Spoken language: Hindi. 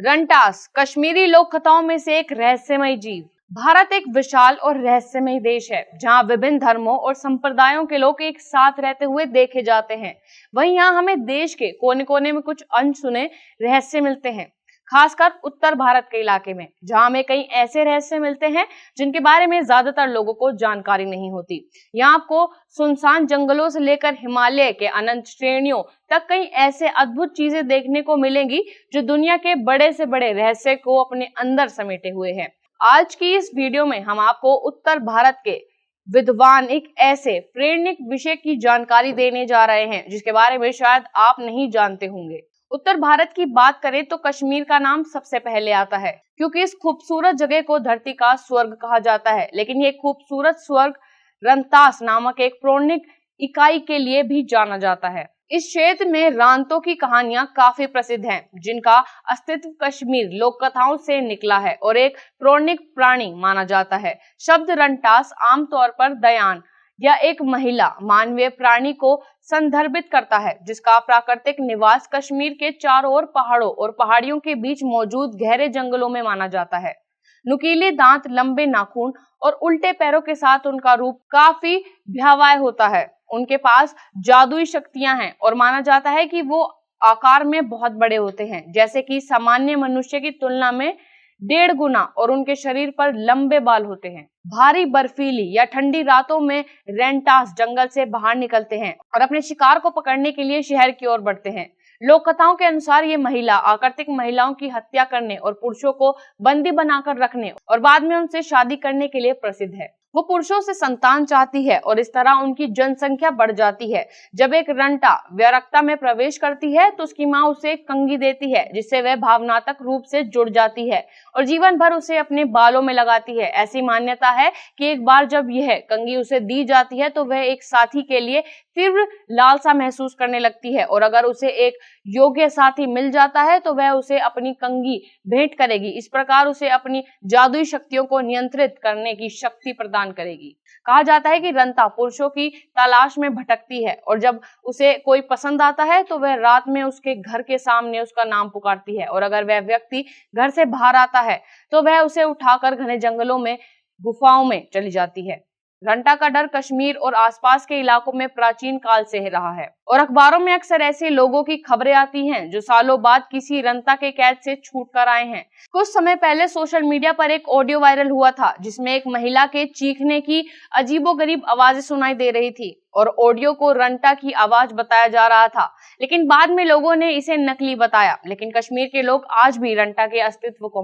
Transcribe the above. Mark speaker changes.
Speaker 1: रंटास कश्मीरी लोक कथाओं में से एक रहस्यमय जीव। भारत एक विशाल और रहस्यमय देश है जहां विभिन्न धर्मों और संप्रदायों के लोग एक साथ रहते हुए देखे जाते हैं। वहीं यहाँ हमें देश के कोने कोने में कुछ अनसुने रहस्य मिलते हैं, खासकर उत्तर भारत के इलाके में, जहां हमें कई ऐसे रहस्य मिलते हैं जिनके बारे में ज्यादातर लोगों को जानकारी नहीं होती। यहाँ आपको सुनसान जंगलों से लेकर हिमालय के अनंत श्रेणियों तक कई ऐसे अद्भुत चीजें देखने को मिलेंगी जो दुनिया के बड़े से बड़े रहस्य को अपने अंदर समेटे हुए हैं। आज की इस वीडियो में हम आपको उत्तर भारत के विद्वान एक ऐसे प्रेरणिक विषय की जानकारी देने जा रहे हैं जिसके बारे में शायद आप नहीं जानते होंगे। उत्तर भारत की बात करें तो कश्मीर का नाम सबसे पहले आता है, क्योंकि इस खूबसूरत जगह को धरती का स्वर्ग कहा जाता है। लेकिन ये खूबसूरत स्वर्ग रंतास नामक एक पौराणिक इकाई के लिए भी जाना जाता है। इस क्षेत्र में रांतों की कहानियां काफी प्रसिद्ध हैं, जिनका अस्तित्व कश्मीर लोक कथाओं से निकला है और एक पौराणिक प्राणी माना जाता है। शब्द रंटास आमतौर पर दयान या एक महिला मानवीय प्राणी को संदर्भित करता है, जिसका प्राकृतिक निवास कश्मीर के चारों ओर पहाड़ों और पहाड़ियों के बीच मौजूद गहरे जंगलों में माना जाता है। नुकीले दांत, लंबे नाखून और उल्टे पैरों के साथ उनका रूप काफी भयावह होता है। उनके पास जादुई शक्तियां हैं और माना जाता है कि वो आकार में बहुत बड़े होते हैं, जैसे कि सामान्य मनुष्य की तुलना में 1.5 गुना, और उनके शरीर पर लंबे बाल होते हैं। भारी बर्फीली या ठंडी रातों में रेंटास जंगल से बाहर निकलते हैं और अपने शिकार को पकड़ने के लिए शहर की ओर बढ़ते हैं। लोक कथाओं के अनुसार ये महिला आकृतिक महिलाओं की हत्या करने और पुरुषों को बंदी बनाकर रखने और बाद में उनसे शादी करने के लिए प्रसिद्ध है। वो पुरुषों से संतान चाहती है और इस तरह उनकी जनसंख्या बढ़ जाती है। जब एक रंटा वैरक्ता में प्रवेश करती है तो उसकी माँ उसे एक कंघी देती है, जिससे वह भावनात्मक रूप से जुड़ जाती है और जीवन भर उसे अपने बालों में लगाती है। ऐसी मान्यता है कि एक बार जब यह कंघी उसे दी जाती है तो वह एक साथी के लिए तीव्र लालसा महसूस करने लगती है, और अगर उसे एक योग्य साथी मिल जाता है तो वह उसे अपनी कंघी भेंट करेगी। इस प्रकार उसे अपनी जादुई शक्तियों को नियंत्रित करने की शक्ति प्रदान करेगी। कहा जाता है कि रंता पुरुषों की तलाश में भटकती है और जब उसे कोई पसंद आता है तो वह रात में उसके घर के सामने उसका नाम पुकारती है, और अगर वह व्यक्ति घर से बाहर आता है तो वह उसे उठाकर घने जंगलों में गुफाओं में चली जाती है। रंटा का डर कश्मीर और आसपास के इलाकों में प्राचीन काल से रहा है और अखबारों में अक्सर ऐसे लोगों की खबरें आती हैं जो सालों बाद किसी रंता के कैद से छूट कर आए हैं। कुछ समय पहले सोशल मीडिया पर एक ऑडियो वायरल हुआ था जिसमें एक महिला के चीखने की अजीबोगरीब आवाजें सुनाई दे रही थी और ऑडियो को रंटा की आवाज बताया जा रहा था, लेकिन बाद में लोगों ने इसे नकली बताया। लेकिन कश्मीर के लोग आज भी रंटा के अस्तित्व को